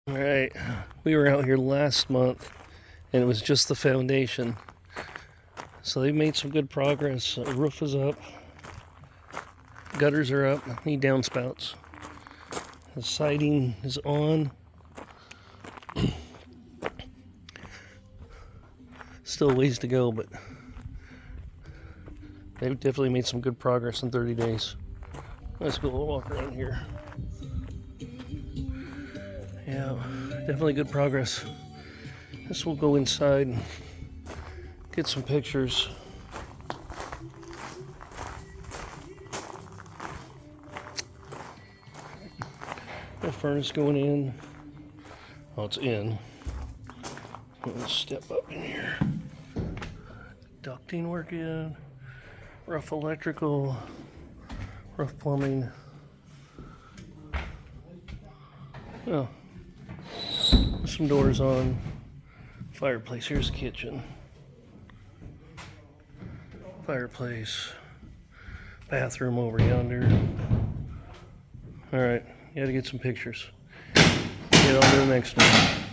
All right, we were out here last month and it was just the foundation. So they made some good progress. The roof is up, gutters are up, need downspouts. The siding is on. Still a ways to go, but they've definitely made some good progress in 30 days. Let's go walk around here. Yeah, definitely good progress. This will go inside and get some pictures. The furnace going in. Oh, it's in. Let's step up in here. Ducting working. Rough electrical. Rough plumbing. Oh. Some doors on. Fireplace. Here's the kitchen. Fireplace. Bathroom over yonder. Alright, you gotta get some pictures. Get on to the next one.